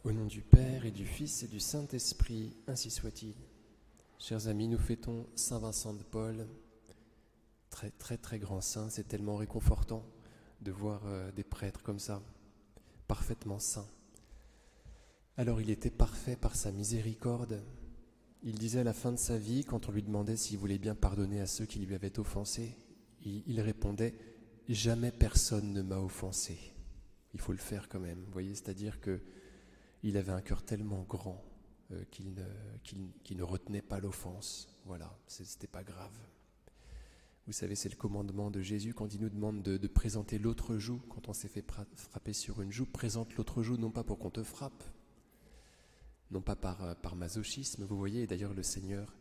Au nom du Père et du Fils et du Saint-Esprit, ainsi soit-il. Chers amis, nous fêtons Saint Vincent de Paul, très très très grand saint. C'est tellement réconfortant de voir des prêtres comme ça, parfaitement saints. Alors il était parfait par sa miséricorde. Il disait à la fin de sa vie, quand on lui demandait s'il voulait bien pardonner à ceux qui lui avaient offensé, il répondait « Jamais personne ne m'a offensé ». Il faut le faire quand même, vous voyez, c'est-à-dire qu'il avait un cœur tellement grand qu'il ne retenait pas l'offense. Voilà, c'était pas grave. Vous savez, c'est le commandement de Jésus quand il nous demande de présenter l'autre joue. Quand on s'est fait frapper sur une joue, présente l'autre joue, non pas pour qu'on te frappe, non pas par masochisme, vous voyez. Et d'ailleurs, le Seigneur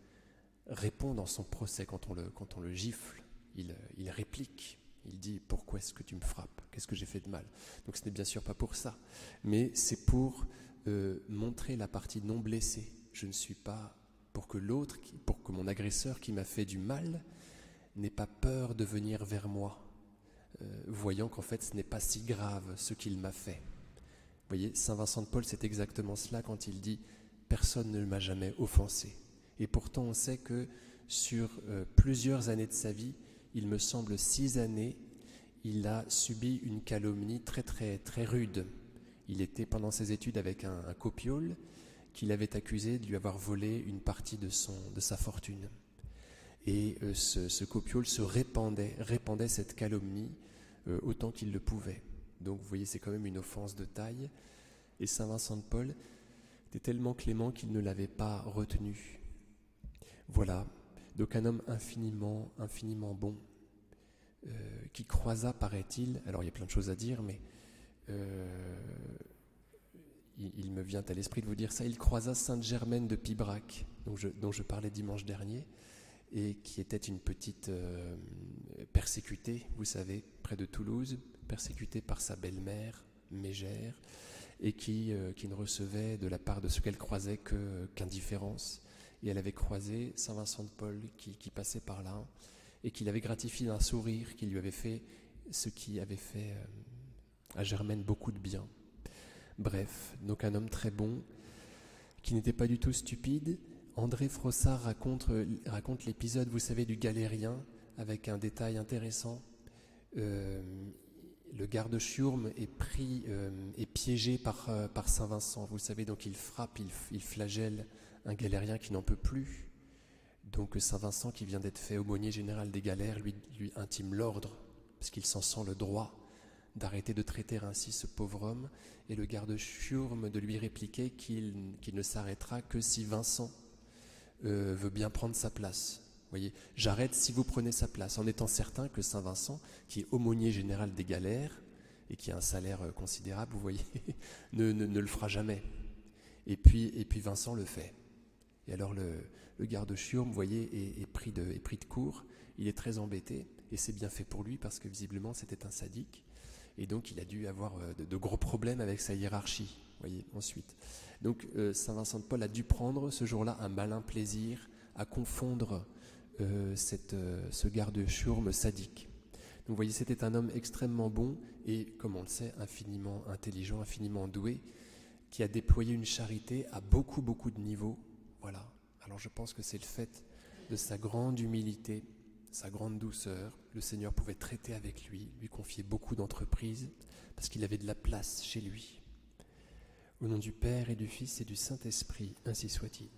répond dans son procès quand on le gifle. Il réplique. Il dit « Pourquoi est-ce que tu me frappes ? Qu'est-ce que j'ai fait de mal ?» Donc ce n'est bien sûr pas pour ça, mais c'est pour montrer la partie non blessée. Je ne suis pas pour que mon agresseur qui m'a fait du mal n'ait pas peur de venir vers moi, voyant qu'en fait ce n'est pas si grave ce qu'il m'a fait. Vous voyez, Saint Vincent de Paul, c'est exactement cela quand il dit « Personne ne m'a jamais offensé ». Et pourtant on sait que sur plusieurs années de sa vie, il me semble 6 années, il a subi une calomnie très très très rude. Il était pendant ses études avec un copiole qui l'avait accusé de lui avoir volé une partie de sa fortune. Et ce copiole se répandait cette calomnie autant qu'il le pouvait. Donc vous voyez, c'est quand même une offense de taille. Et Saint Vincent de Paul était tellement clément qu'il ne l'avait pas retenu. Voilà. Donc un homme infiniment, infiniment bon, qui croisa, paraît-il, alors il y a plein de choses à dire, mais il me vient à l'esprit de vous dire ça, il croisa Sainte Germaine de Pibrac, dont je parlais dimanche dernier, et qui était une petite persécutée, vous savez, près de Toulouse, persécutée par sa belle-mère, Mégère, et qui ne recevait de la part de ceux qu'elle croisait qu'indifférence. Et elle avait croisé Saint Vincent de Paul qui passait par là et qui l'avait gratifié d'un sourire, qui lui avait fait ce qui avait fait à Germaine beaucoup de bien. Bref, donc un homme très bon, qui n'était pas du tout stupide. André Frossard raconte l'épisode, vous savez, du galérien, avec un détail intéressant. Le garde Chiourme est piégé par Saint Vincent, vous savez, donc il frappe, il flagelle un galérien qui n'en peut plus. Donc Saint Vincent, qui vient d'être fait aumônier général des galères, lui intime l'ordre, parce qu'il s'en sent le droit d'arrêter de traiter ainsi ce pauvre homme, et le garde Chiourme de lui répliquer qu'il ne s'arrêtera que si Vincent veut bien prendre sa place. Vous voyez, j'arrête si vous prenez sa place, en étant certain que Saint Vincent, qui est aumônier général des galères, et qui a un salaire considérable, vous voyez, ne le fera jamais. Et puis Vincent le fait. Et alors le garde Chiourme, vous voyez, est pris de court, il est très embêté, et c'est bien fait pour lui, parce que visiblement c'était un sadique, et donc il a dû avoir de gros problèmes avec sa hiérarchie, vous voyez, ensuite. Donc Saint Vincent de Paul a dû prendre ce jour-là un malin plaisir à confondre ce garde Chiourme sadique. Donc vous voyez, c'était un homme extrêmement bon, et comme on le sait, infiniment intelligent, infiniment doué, qui a déployé une charité à beaucoup, beaucoup de niveaux. Voilà. Alors je pense que c'est le fait de sa grande humilité, sa grande douceur. Le Seigneur pouvait traiter avec lui confier beaucoup d'entreprises, parce qu'il avait de la place chez lui. Au nom du Père et du Fils et du Saint-Esprit, ainsi soit-il.